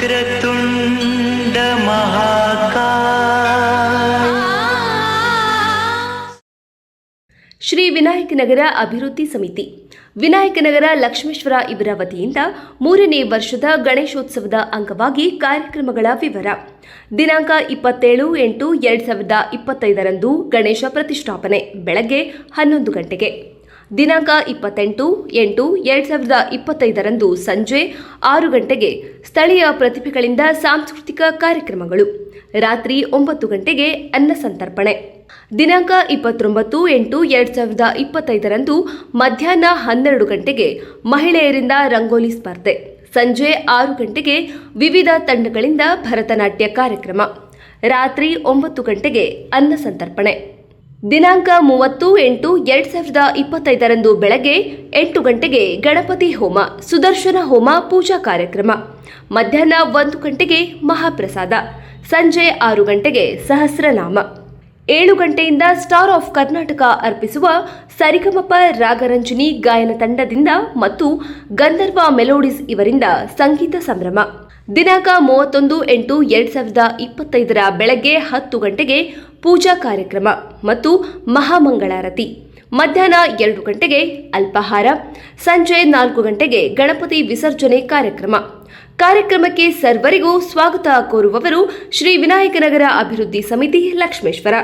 ವಕ್ರತುಂಡ ಮಹಾಕಾಯ. ಶ್ರೀ ವಿನಾಯಕನಗರ ಅಭಿವೃದ್ಧಿ ಸಮಿತಿ ವಿನಾಯಕನಗರ ಲಕ್ಷ್ಮೇಶ್ವರ ಇವರ ವತಿಯಿಂದ 3ನೇ ವರ್ಷದ ಗಣೇಶೋತ್ಸವದ ಅಂಗವಾಗಿ ಕಾರ್ಯಕ್ರಮಗಳ ವಿವರ. ದಿನಾಂಕ 27/8/2025 ಗಣೇಶ ಪ್ರತಿಷ್ಠಾಪನೆ ಬೆಳಗ್ಗೆ 11 ಗಂಟೆಗೆ. ದಿನಾಂಕ 28/8/2025 ಸಂಜೆ 6 ಗಂಟೆಗೆ ಸ್ಥಳೀಯ ಪ್ರತಿಭೆಗಳಿಂದ ಸಾಂಸ್ಕೃತಿಕ ಕಾರ್ಯಕ್ರಮಗಳು. ರಾತ್ರಿ 9 ಗಂಟೆಗೆ ಅನ್ನ ಸಂತರ್ಪಣೆ. ದಿನಾಂಕ 29/8/2025 ಮಧ್ಯಾಹ್ನ 12 ಗಂಟೆಗೆ ಮಹಿಳೆಯರಿಂದ ರಂಗೋಲಿ ಸ್ಪರ್ಧೆ. ಸಂಜೆ 6 ಗಂಟೆಗೆ ವಿವಿಧ ತಂಡಗಳಿಂದ ಭರತನಾಟ್ಯ ಕಾರ್ಯಕ್ರಮ. ರಾತ್ರಿ 9 ಗಂಟೆಗೆ ಅನ್ನ ಸಂತರ್ಪಣೆ. ದಿನಾಂಕ 30/8/2025 ಬೆಳಗ್ಗೆ 8 ಗಂಟೆಗೆ ಗಣಪತಿ ಹೋಮ, ಸುದರ್ಶನ ಹೋಮ ಪೂಜಾ ಕಾರ್ಯಕ್ರಮ. ಮಧ್ಯಾಹ್ನ 1 ಗಂಟೆಗೆ ಮಹಾಪ್ರಸಾದ. ಸಂಜೆ 6 ಗಂಟೆಗೆ ಸಹಸ್ರನಾಮ. 7 ಗಂಟೆಯಿಂದ ಸ್ಟಾರ್ ಆಫ್ ಕರ್ನಾಟಕ ಅರ್ಪಿಸುವ ಸರಿಗಮಪ ರಾಗರಂಜನಿ ಗಾಯನ ತಂಡದಿಂದ ಮತ್ತು ಗಂಧರ್ವ ಮೆಲೋಡಿಸ್ ಇವರಿಂದ ಸಂಗೀತ ಸಂಭ್ರಮ. ದಿನಾಂಕ 31/8/2025 ಬೆಳಗ್ಗೆ 10 ಗಂಟೆಗೆ ಪೂಜಾ ಕಾರ್ಯಕ್ರಮ ಮತ್ತು ಮಹಾಮಂಗಳಾರತಿ. ಮಧ್ಯಾಹ್ನ 2 ಗಂಟೆಗೆ ಅಲ್ಪಾಹಾರ. ಸಂಜೆ 4 ಗಂಟೆಗೆ ಗಣಪತಿ ವಿಸರ್ಜನೆ ಕಾರ್ಯಕ್ರಮ. ಕಾರ್ಯಕ್ರಮಕ್ಕೆ ಸರ್ವರಿಗೂ ಸ್ವಾಗತ ಕೋರುವವರು ಶ್ರೀ ವಿನಾಯಕನಗರ ಅಭಿವೃದ್ಧಿ ಸಮಿತಿ ಲಕ್ಷ್ಮೇಶ್ವರ.